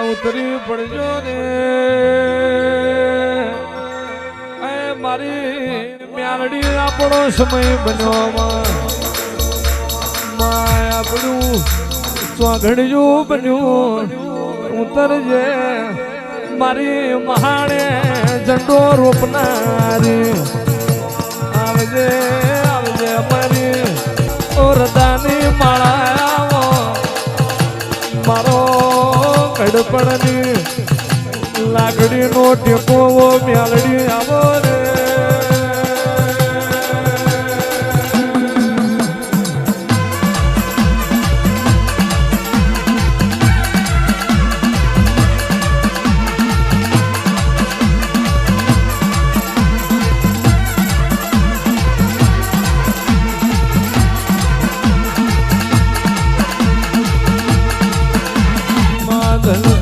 ઉતરી પડજો ને મારી મ્યાલડી આપણો સમય બન્યો આપણું સ્વાઘડ્યું બન્યું ઉતરજે મારી મહાણે ઝંડો રોપનારી આવજે આવજે મારી ઓરદાની માળા આવો મારો કડપણની લાગડીનો ટેકો મ્યાલડી આવો રે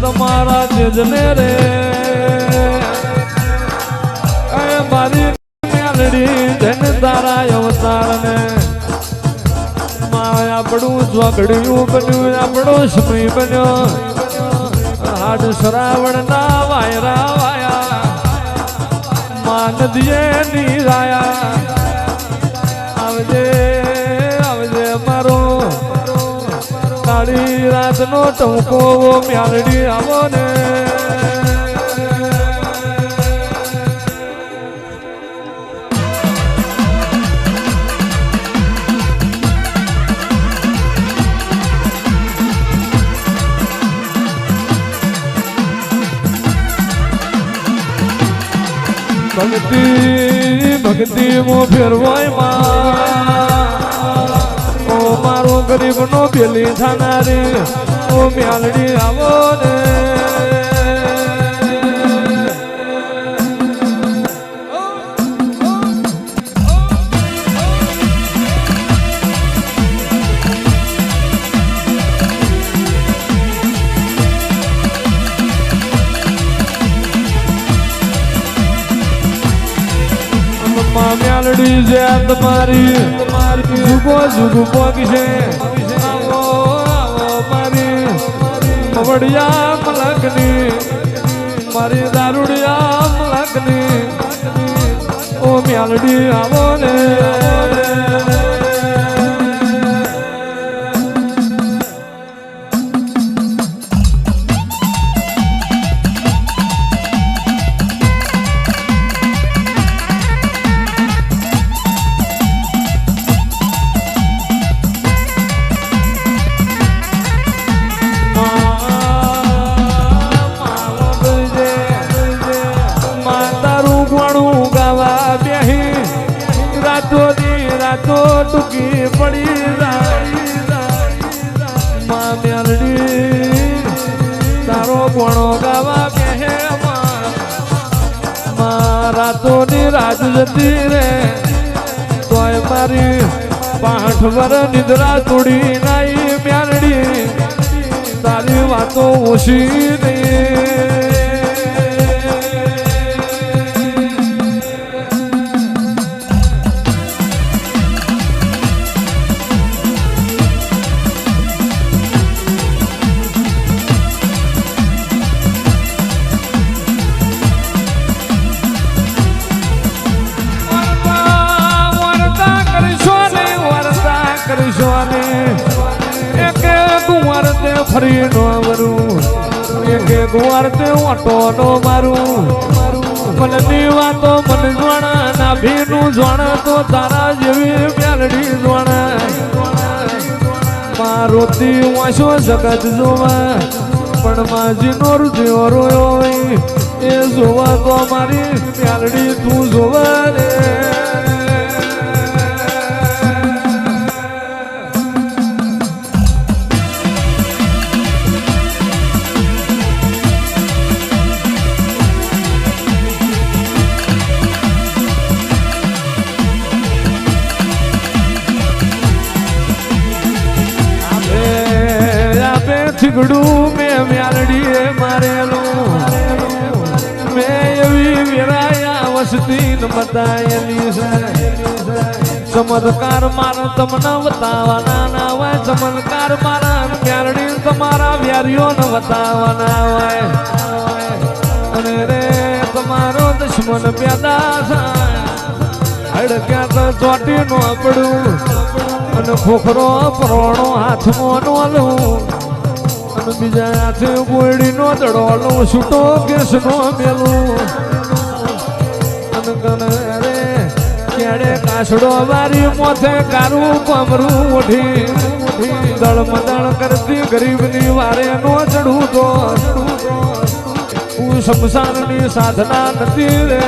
તમારા તેજને રે મારી મ્યાલડી ધન તારા અવતારને આપણું સ્વાઘડ્યું બન્યું આપણો સમય બન્યો હાડ શ્રાવણ ના વાયરા વાયા નદીએ નીરાયા આવજે આવજે મારો કાળી રાતનો ટંકો મ્યાલડી આવો ને ભક્તિ ભક્તિ મો ફેરવાય માં ઓ મારો ગરીબ નો પેલી થાનારી ઓ મ્યાલડી આવો ને મ્યાલડી છે તમારી જુગો જુગો પગશે આવો આવો મારી મવડિયા મલકની મારી દારૂડિયા મલકની ઓ મ્યાલડી આવો ને રાતો ટૂંકી પડી માં મ્યાલડી તારો કોણો ગાવા કહે માં રાતોની રાત જતી રે તોય મારી 5 વર નિદ્રા તોડી નાઈ મ્યાલડી તારી વાતો ઓછી નહીં ફરી નો વરું એક એક વાર તે ઓટો નો મારું મનની વાતો મન જોણા નાભીનું જોણા તો તારા જેવી મ્યાલડી જોણા મારોતી વાંચો જગત જોવા પણ માજીનો રુધિયો રોયો એ જોવા તો મારી મ્યાલડી તું જોવા રે થીગડું મેં મ્યાલડીએ મારેલું મેં એવી વેરાયા વસતી બતાયેલી છે ચમત્કાર મારા તમને બતાવવાના ના હોય ચમત્કાર મારા મ્યાલડી તમારા વ્યારીઓને બતાવવાના હોય અને રે તમારો દુશ્મન પેદા થાય હડક્યા તો ચોટી નો પડું અને ખોખરો પરોણો હાથમાં નો લઉં અને બીજા હાથે બોયડી નો દડો લઉં છૂટો કેસ નો મેલું અને કને રે ક્યારે કાસડો વારી મોથે કારું કમરું ઉઠી દળ મદળ કરતી ગરીબની વારે નો ચડું તો હું શમશાનની સાધના નથી રે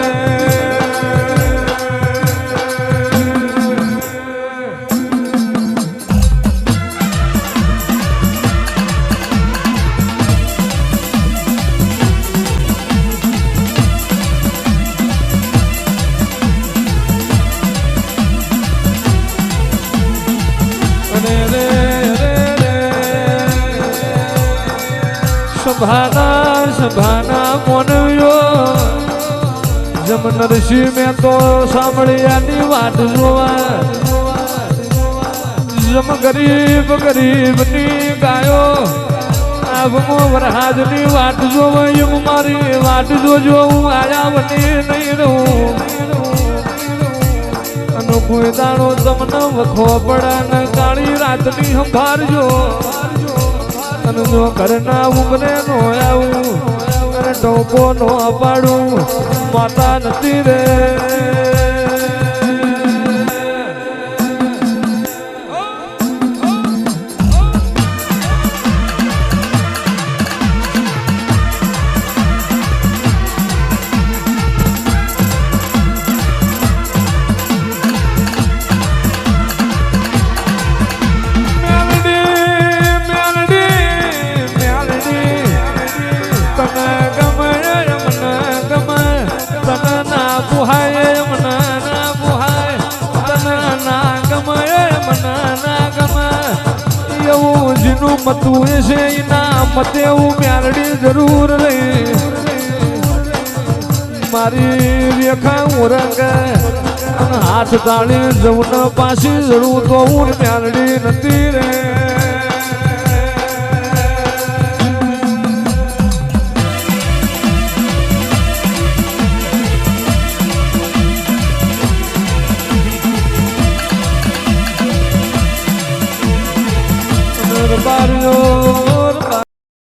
સભાના મોનવ્યો જમ નરસિંહ મેં તો સાંભળ્યાની વાત જોવા જમ ગરીબની ગાયો આભમો વરહાજની વાટ જોવા એમ મારી વાટ જોજો હું આયા બની નહીં રહું અને કોઈ દાડો તમને વખો પડા ને કાળી રાતની સંભાળજો અને જો ઘરના ઉમરે નો આવું અને ટોપો નો અપાડું માતા નથી રે મતું છે એના મતે હું મ્યાલડી જરૂર રહી મારી રેખા ઉરંગ હાથ તાળી જવું પાછી જરૂર તો હું મ્યાલડી નથી રે